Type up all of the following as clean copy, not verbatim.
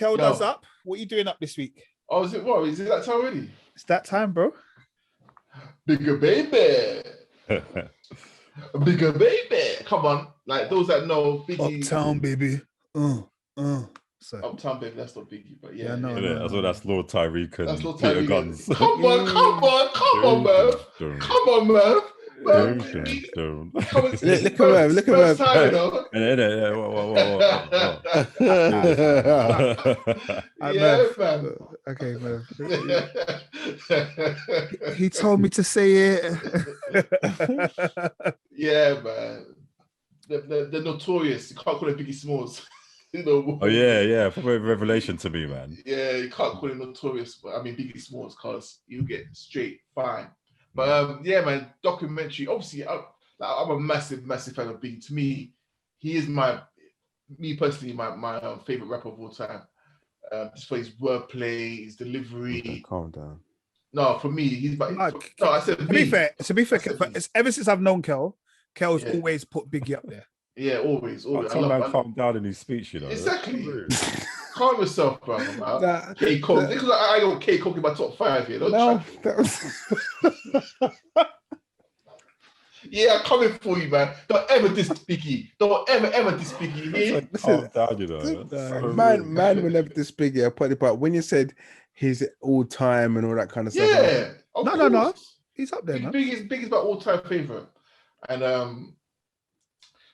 Kel does up. What are you doing up this week? Oh, is it what? Is it that time already? It's that time, bro. Bigger baby. Bigger baby. Come on. Like those that know Biggie. Uptown, baby. So. Uptown, baby. That's not Biggie, but Yeah, no. That's Lord Tyreek and That's Lord Peter Tyreek. Guns. Come on, Merv. Come on, Merv. Look at Merv. Look at Merv. Time, you know? Yeah, man. Okay, Merv. He told me to say it. Yeah, man. The Notorious. You can't call it Biggie Smalls. You know, probably a revelation to me, man. Yeah, you can't call him Notorious, but I mean Biggie Smalls, because you get straight fine. But man, documentary. Obviously, I'm a massive fan of Biggie. To me, he is my favorite rapper of all time. Just for his wordplay, his delivery. Okay, calm down. No, for me, he's my. I said to be fair, ever since I've known Kel's always put Biggie up there. Yeah, always. Calm down in his speech, you know. Exactly. Calm yourself, bro. K-Coke. Because I got K-Coke in my top 5 here. No, that was... Yeah, I'm coming for you, man. Don't ever diss Biggie. Don't ever diss Biggie. Calm down, you know. Man will never diss Biggie. But when you said he's all time and all that kind of stuff. Yeah. No. He's up there, man. Biggie's my all-time favorite. And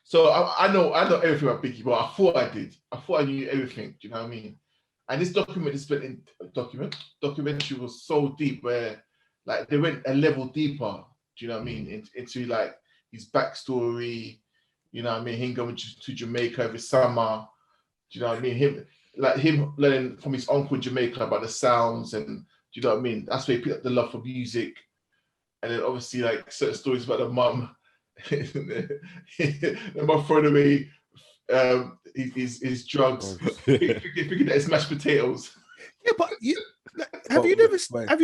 so I know everything about Biggie, but I thought I did. I thought I knew everything. Do you know what I mean? And this documentary was so deep, where like they went a level deeper. Do you know what I mean? Into like his backstory. You know what I mean? Him going to Jamaica every summer. Do you know what I mean? Him learning from his uncle in Jamaica about the sounds, and do you know what I mean? That's where he picked up the love for music. And then obviously like certain stories about the mum. The mum throwing away his drugs, thinking that it's mashed potatoes. Yeah, but have you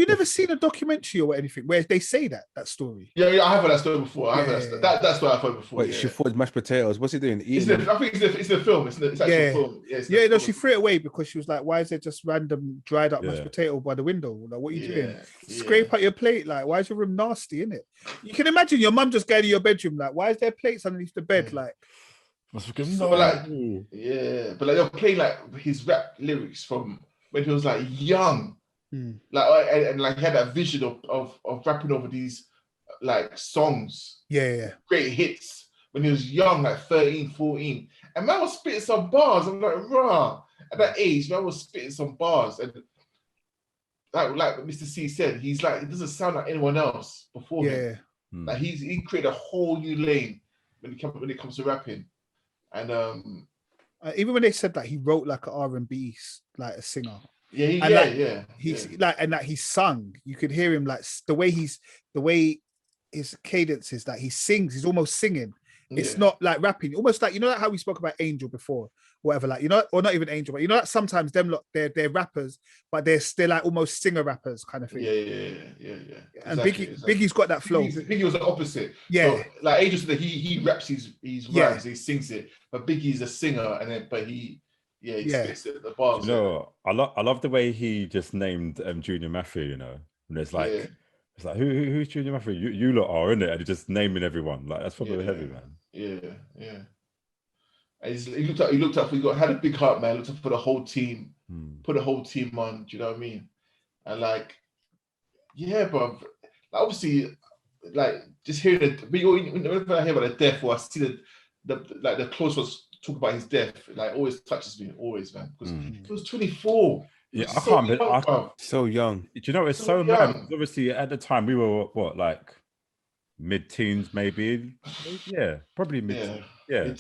never seen a documentary or anything where they say that story? Yeah, I have heard that story before. That's what I've heard before. Wait, she thought mashed potatoes. What's he doing? I think it's the film. It's actual film. No, she threw it away because she was like, "Why is there just random dried up mashed potato by the window? Like, what are you doing? Scrape out your plate. Like, why is your room nasty? Isn't it? You can imagine your mum just going to your bedroom. Like, why is there plates underneath the bed? Like, but they'll play like his rap lyrics from when he was like young. Like and like he had that vision of rapping over these like songs, great hits when he was young, like 13, 14, and man was spitting some bars. I'm like, rah, at that age, man was spitting some bars, and like Mr. C said, he's like, it doesn't sound like anyone else before him. Like he created a whole new lane when it comes to rapping, and even when they said that he wrote like an R&B, like a singer. He's like, and that he sung. You could hear him like the way his cadence is, that he sings. He's almost singing. It's not like rapping. Almost like, you know, like how we spoke about Angel before, whatever. Like, you know, or not even Angel, but you know, like sometimes them lot they're rappers, but they're still like almost singer rappers kind of thing. Yeah. And Biggie's got that flow. Biggie was the opposite. Yeah, so, like Angel said, he raps his rhymes, he sings it, but Biggie's a singer, he spits it, the bars. You know, I love the way he just named Junior Mafia, you know. And it's like it's like who's Junior Mafia? You lot are, isn't it? And he's just naming everyone. Like, that's probably heavy, man. Yeah. And he looked up had a big heart, man. Looked up for the whole team, put the whole team on, do you know what I mean? And like, yeah, bro. Like, obviously, like just hearing it, whenever I hear about the death, or I see the close ones talk about his death, like always touches me, always, man. Because he was 24. Yeah, I can't believe so young. Do you know, it's so mad. Obviously, at the time we were what, like mid-teens, maybe. Yeah, probably mid. Yeah.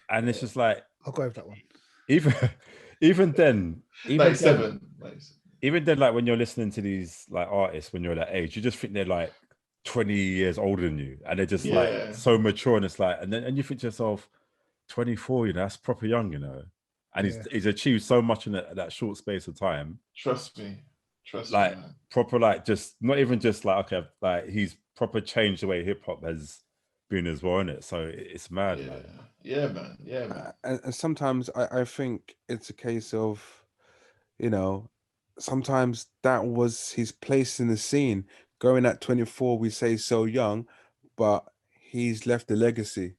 And it's just like, I'll go with that one. Even then, like seven. Even then, like when you're listening to these like artists when you're that age, you just think they're like 20 years older than you, and they're just like so mature, and it's like, and you think to yourself, 24, you know, that's proper young, you know. And he's achieved so much in that short space of time. Trust me, like man. Proper, like just not even just like, okay, like he's proper changed the way hip hop has been as well, isn't it? So it's mad, man. Yeah, man. Yeah, man. And sometimes I think it's a case of, sometimes that was his place in the scene. Going at 24, we say so young, but he's left a legacy.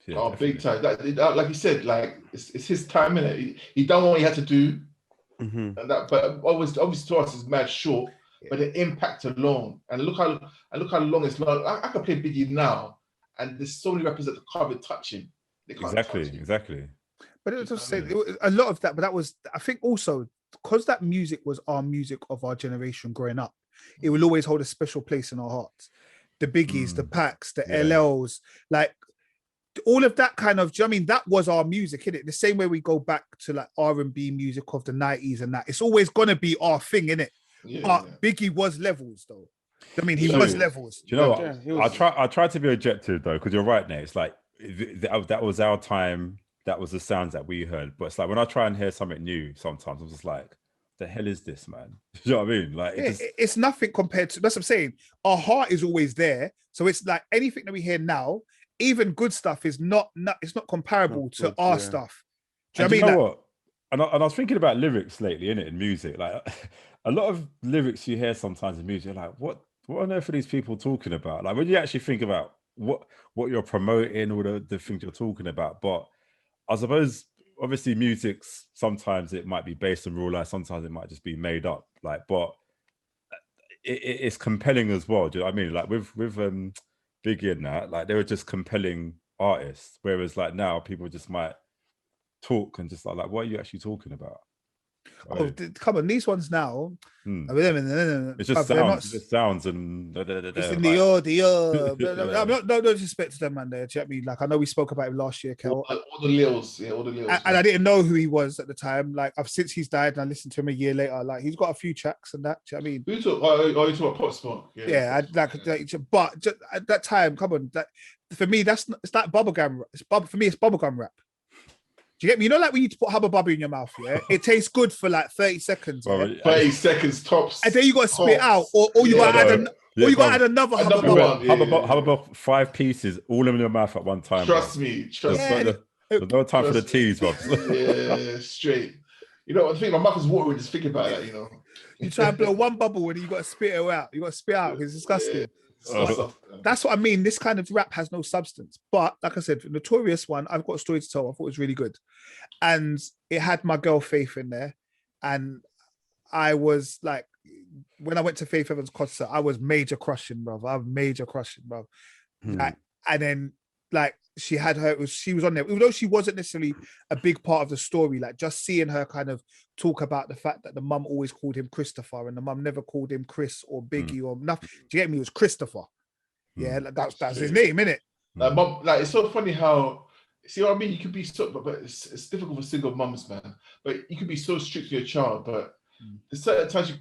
Yeah, definitely. Big time. That, like you said, like it's his time, innit? He done what he had to do, and that. But obviously to us is mad short. But the impact alone, and look how long it's long. I can play Biggie now, and there's so many rappers that can't touch him. They can't touch him. Exactly. But it was just saying a lot of that. But that was, I think, also because that music was our music of our generation growing up. It will always hold a special place in our hearts. The Biggies, the Packs, the LLs, like. All of that kind of, do you know what I mean? That was our music, innit? The same way we go back to like R&B music of the 90s and that. It's always going to be our thing, innit? But Biggie was levels, though. I mean, he was levels. Do you know what? I try to be objective, though, because you're right, Nate. It's like, that was our time. That was the sounds that we heard. But it's like, when I try and hear something new, sometimes I'm just like, the hell is this, man? You know what I mean? Like, it's nothing compared to, that's what I'm saying. Our heart is always there. So it's like anything that we hear now, even good stuff is not it's not comparable to our stuff. Do you know what I mean? What? And I was thinking about lyrics lately, innit, in music. Like a lot of lyrics you hear sometimes in music, you're like, what on earth are these people talking about? Like when you actually think about what you're promoting or the things you're talking about. But I suppose obviously music's sometimes it might be based on real life, sometimes it might just be made up. Like, but it's compelling as well. Do you know what I mean? Like with Biggie and that, like they were just compelling artists, whereas like now people just might talk and just like what are you actually talking about? Oh, come on, these ones now. It's just sounds. It sounds and it's in the audio. I'm not no disrespect to them, man. There, do you know what I mean? Like I know we spoke about him last year, Kel. All the Lils, all the Lils. And I didn't know who he was at the time. Like I've since he's died, and I listened to him a year later. Like he's got a few tracks and that. Do you know what I mean? You talk about Pop Smoke. Yeah, but just, at that time, come on, that for me it's that bubblegum. For me, it's bubblegum rap. Do you get me? You know, like when you put Hubba Bubba in your mouth, yeah? It tastes good for like 30 seconds. Yeah? 30 seconds tops. And then you got to spit out, or you got to add another Hubba Bubba. Hubba Bubba, 5 pieces, all in your mouth at one time. Trust me. There's no time for the teas, bro. Yeah, straight. You know, I think my mouth is watering just thinking about that, you know. You try and blow one bubble and you got to spit it out. You got to spit out because it's disgusting. Yeah. That's what I mean. This kind of rap has no substance. But like I said, the Notorious one, I've got a story to tell. I thought it was really good. And it had my girl Faith in there. And I was like, when I went to Faith Evans' concert, I was major crushing, bro. Like, and then like she was on there, even though she wasn't necessarily a big part of the story, like just seeing her kind of talk about the fact that the mum always called him Christopher and the mum never called him Chris or Biggie or nothing. Do you get me? It was Christopher. Yeah, like that's his name, innit? Like, mom, like it's so funny how, see what I mean? You could be so, but it's difficult for single mums, man. But you could be so strict with your child, but there's certain times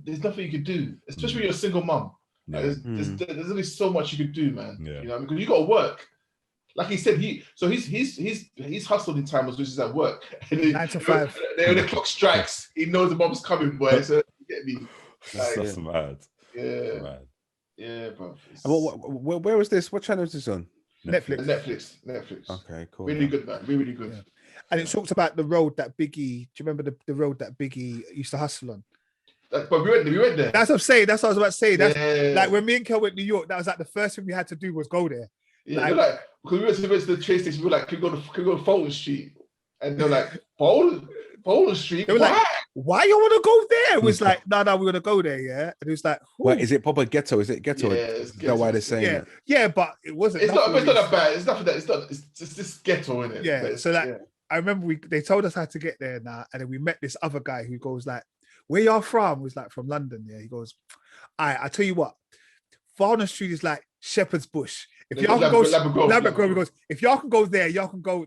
there's nothing you could do, especially when you're a single mum. Like, there's only so much you could do, man. Yeah. You know, because you got to work. Like he said, he's hustled in time, which is at work. 9 to 5. When the clock strikes, he knows the mom's coming, boy. So you get me. Like, that's mad. Yeah, mad. Yeah, bro. Where was this? What channel is this on? Netflix. Okay, cool. Really good, man. Really good. Yeah. And it talks about the road that Biggie. Do you remember the road that Biggie used to hustle on? But we went there. That's what I'm saying. That's what I was about to say. That's like when me and Kel went to New York. That was like the first thing we had to do was go there. Yeah, like because we went to the train station. We were like, can we go to Fulton Street? And they're like, Fulton Street. They were like, why you want to go there? It was like, no, we want to go there, yeah. And it was like, what is it? Proper ghetto? Is it ghetto? Yeah, is that why they're saying that? Yeah, but it wasn't. It's not that bad. It's nothing that. It's just ghetto, isn't it? Yeah. So like, I remember they told us how to get there now, and then we met this other guy who goes like, "Where y'all from?" Was like from London. Yeah. He goes, I tell you what, Fulton Street is like Shepherd's Bush. If y'all can go, Lambert Grove, he goes, if y'all can go there, you can go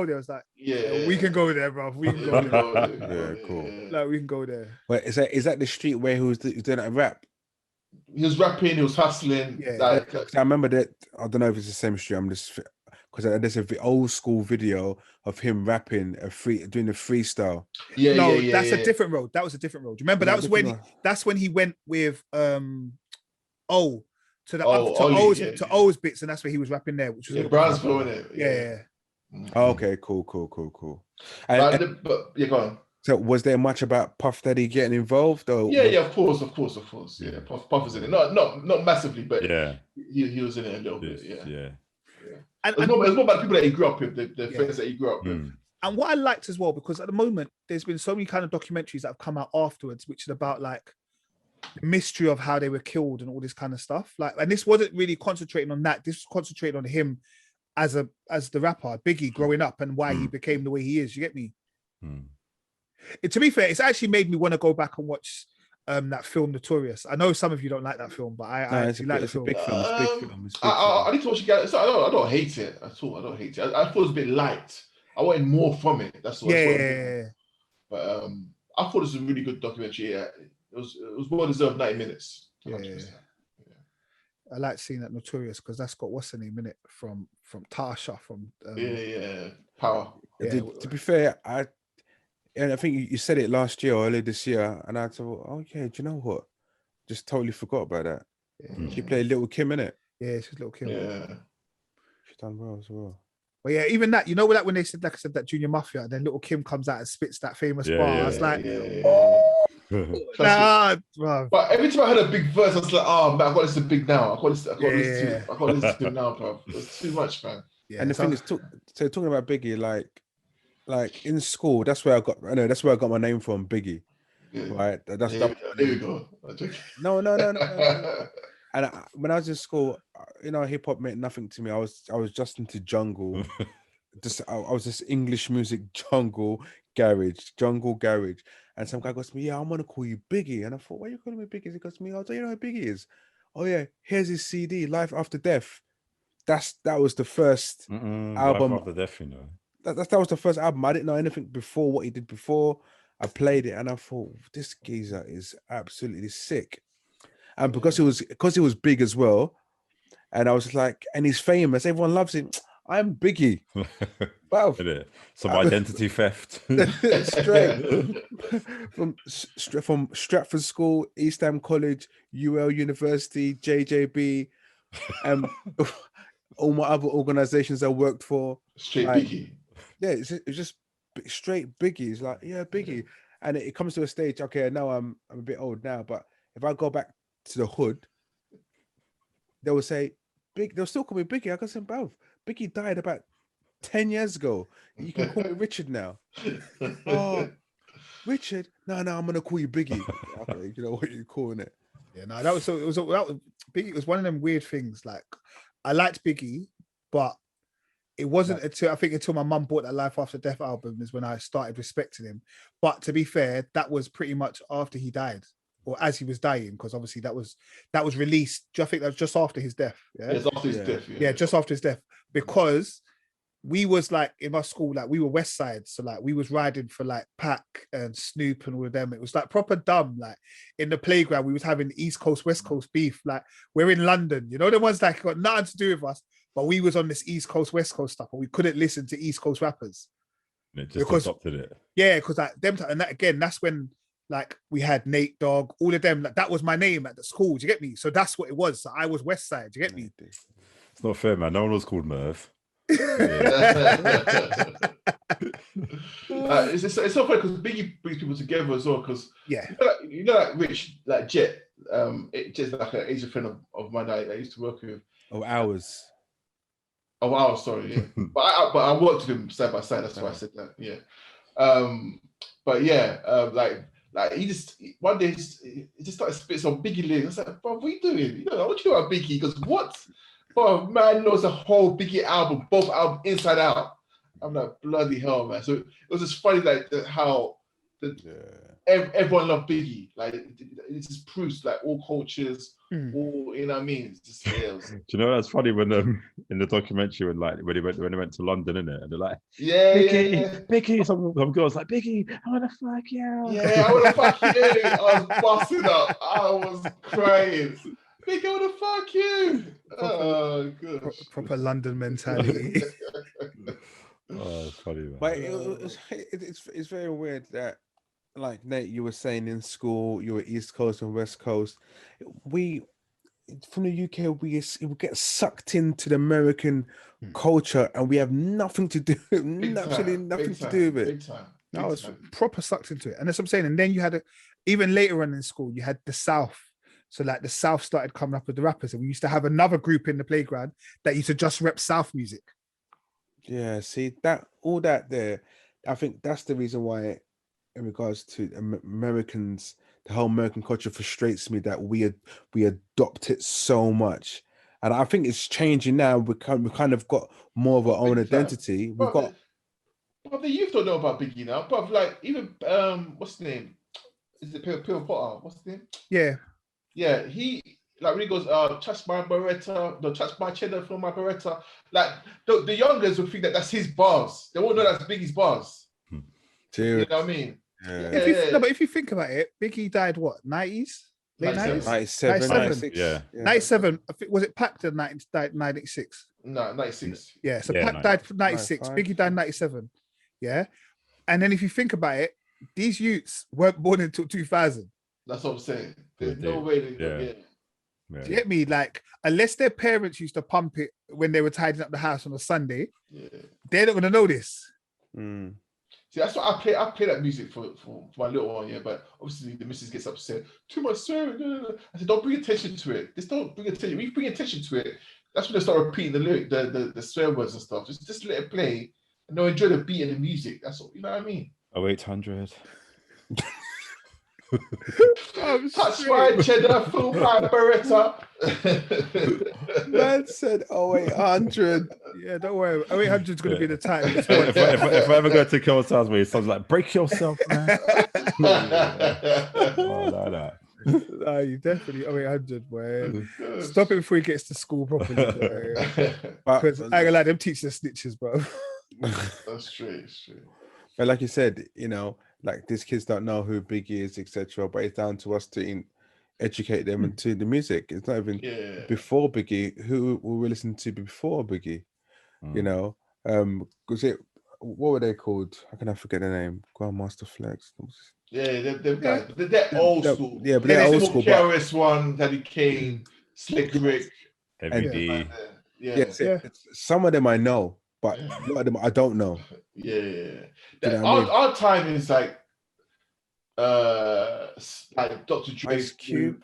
there. It's like, yeah, we can go there, bro. We can go there. Yeah, cool. Like, we can go there. Wait, is that the street where he was doing that rap? He was rapping, he was hustling. Yeah. Like, I remember that. I don't know if it's the same street. I'm just because there's an old school video of him rapping doing the freestyle. That's a different road. That was a different road. Remember, that was when he went with to O's bits, and that's where he was rapping there, which was Brownsville, innit? Yeah. Oh, okay, cool. And, but yeah, go on. So was there much about Puff Daddy getting involved? Or yeah, of course. Yeah, Puff was in it. Not massively, but he was in it a little bit. Yeah. And it's more about the people that he grew up with, the friends that he grew up with. And what I liked as well, because at the moment there's been so many kind of documentaries that have come out afterwards, which is about like the mystery of how they were killed and all this kind of stuff. Like, and this wasn't really concentrating on that. This was concentrating on him as the rapper, Biggie, growing up and why he became the way he is. You get me? To be fair, it's actually made me want to go back and watch that film Notorious. I know some of you don't like that film, but I actually like the film. It's a big film. I need to watch it again. So I don't hate it at all. I don't hate it. I thought it was a bit light. I wanted more from it. That's what. Yeah. But I thought it was a really good documentary. Yeah, it was well deserved 90 minutes. Yeah. I like seeing that Notorious because that's got what's the name in it from Tasha from Power. Yeah. To be fair, I think you said it last year or earlier this year, and I thought, oh yeah, do you know what? Just totally forgot about that. Yeah. She played Little Kim in it. Yeah, she's Little Kim. Yeah, she's done well as well. But yeah, even that, you know, when they said, like I said, that Junior Mafia, and then Little Kim comes out and spits that famous bar. I was like, bro. But every time I heard a big verse, I was like, oh man, I got this to Big now. I got this to him now, bro. It's too much, man. Yeah, and the thing is, so talking about Biggie, like in school, that's where I got my name from, Biggie. Yeah. Right? There you go. No. And when I was in school, you know, hip hop meant nothing to me. I was just into jungle. I was just English music, jungle garage. And some guy goes to me, yeah, I'm gonna call you Biggie. And I thought, why are you calling me Biggie? He goes to me, oh, do you know who Biggie is? Oh yeah, here's his CD, Life After Death. That was the first album. Life After Death, you know. That was the first album. I didn't know anything before what he did before. I played it and I thought, this geezer is absolutely sick. And because he was big as well, and I was like, and he's famous, everyone loves him. I'm Biggie. Wow. Some identity theft. Straight from Stratford School, East Ham College, UL University, JJB, and all my other organizations I worked for. Straight Biggie. Yeah, it's just straight Biggie. It's like, yeah, Biggie. And it comes to a stage, okay, I know I'm a bit old now, but if I go back to the hood, they will say, they'll still call me Biggie. I got some both. Biggie died about 10 years ago. You can call me Richard now. Oh, Richard? No, I'm gonna call you Biggie. Okay, you know what you're calling it. Yeah, no, Biggie was one of them weird things. Like, I liked Biggie, but it wasn't until my mum bought that Life After Death album is when I started respecting him. But to be fair, that was pretty much after he died, or as he was dying, because obviously that was released. I think that was just after his death. Yeah, it's after his death. Yeah, just after his death, because we was like in my school, like we were West Side, so like we was riding for like Pac and Snoop and all of them. It was like proper dumb. Like in the playground, we was having East Coast West Coast beef. Like we're in London, you know, the ones that got nothing to do with us. But we was on this East Coast, West Coast stuff, and we couldn't listen to East Coast rappers. It just adopted it. Yeah, because like them, and that again, that's when like we had Nate Dogg, all of them. Like that was my name at the school. Do you get me? So that's what it was. So I was West Side. Do you get me? It's not fair, man. No one was called Merv. It's so funny because Biggie brings people together as well. Because you know, like Rich, like Jet, Jet's like an Asian friend of mine that I used to work with. Sorry, yeah. but I worked with him side by side. That's why I said that. Yeah. Like he just one day he just started spitting some Biggie lyrics. I was like, bro, what are you doing? You know, what you know about Biggie? He goes, what? Bro, man knows the whole Biggie album, both albums inside out. I'm like, bloody hell, man. So it was just funny, like how everyone loved Biggie. Like it just proves like all cultures, all, you know what I mean? It's just, do you know that's funny when in the documentary when he went to London, innit? And they're like, Biggie, some girls like, Biggie, I wanna fuck you. Yeah, I wanna fuck you. I was busting up. I was crying. Biggie, I wanna fuck you. Oh gosh. Proper London mentality. Oh, it's funny, man. But it's very weird that, like Nate, you were saying in school, you were East Coast and West Coast. from the UK, we get sucked into the American culture, and we have nothing to do, absolutely nothing to do with it. Big time. No, it's proper sucked into it, and that's what I'm saying. And then you had even later on in school, you had the South. So like the South started coming up with the rappers, and we used to have another group in the playground that used to just rep South music. Yeah, see that all that there, I think that's the reason why, in regards to Americans, the whole American culture frustrates me, that we adopt it so much, and I think it's changing now. We kind of got more of our own identity. We've got. But the youth don't know about Biggie now. But like even what's the name? Is it Pill Potter? What's the name? Yeah. He like when he goes, touch my Beretta, no, touch my cheddar from my Beretta. Like the youngers would think that that's his bars. They won't know that's Biggie's bars. You know what I mean? Yeah. No, but if you think about it, Biggie died what, 90s? Late 90s? 97, 96. Yeah. 97. I think, was it Pac that died 96? No, 96. Yeah, so Pac died 96. 95. Biggie died 97. Yeah. And then if you think about it, these youths weren't born until 2000. That's what I'm saying. There's no way they Do you get me? Like, unless their parents used to pump it when they were tidying up the house on a Sunday, they're not going to know this. See, that's why I play that music for my little one, but obviously the missus gets upset. Too much swearing. No. I said, don't bring attention to it. Just don't bring attention. When you bring attention to it, that's when they start repeating the lyric, the swear words and stuff. Just let it play and they'll enjoy the beat and the music. That's all, you know what I mean? 0800. Touch my cheddar, full my Beretta. Man said 0800. Yeah, don't worry. 0800 is going to be the title. If I ever go to Kill Sounds where it sounds like break yourself, man. No, you definitely 0800, boy. Stop it before he gets to school properly. Because I ain't gonna lie, them teachers are snitches, bro. That's true. But like you said, like these kids don't know who Biggie is, etc. But it's down to us to educate them into the music. It's not even before Biggie. Who were we listening to before Biggie? Was it, what were they called? How can I forget the name? Grandmaster Flex. Yeah, them guys. They're old school. Yeah, but they're old school. KRS One, Daddy Kane, Slick Rick, Heavy D. Some of them I know, but a lot of them I don't know. Our time is like Dr. Dre, Ice Cube.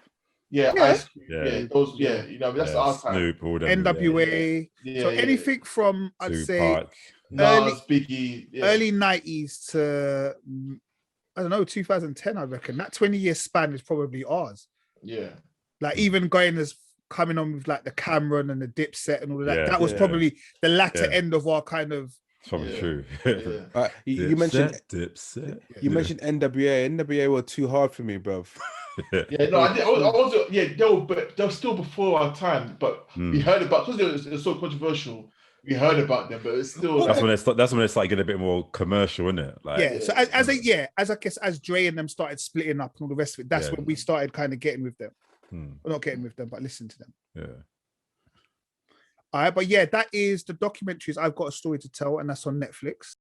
Ice Cube. Those. That's our time. Snoop, NWA. So anything from I'd say early 90s to I don't know 2010. I reckon that 20-year span is probably ours. Yeah. Like even coming on with like the Cameron and the Dipset and all of that. That was probably the latter end of our kind of. It's probably true. You mentioned Dipset. You mentioned NWA. NWA were too hard for me, bro. I was they were still before our time, but we heard about, because it was so controversial. We heard about them, but it's still. That's when it's like getting a bit more commercial, isn't it? Like, So as I guess as Dre and them started splitting up and all the rest of it, that's when we started kind of getting with them. Well, not getting with them, but listening to them. All right, but that is the documentaries. I've got a story to tell, and that's on Netflix.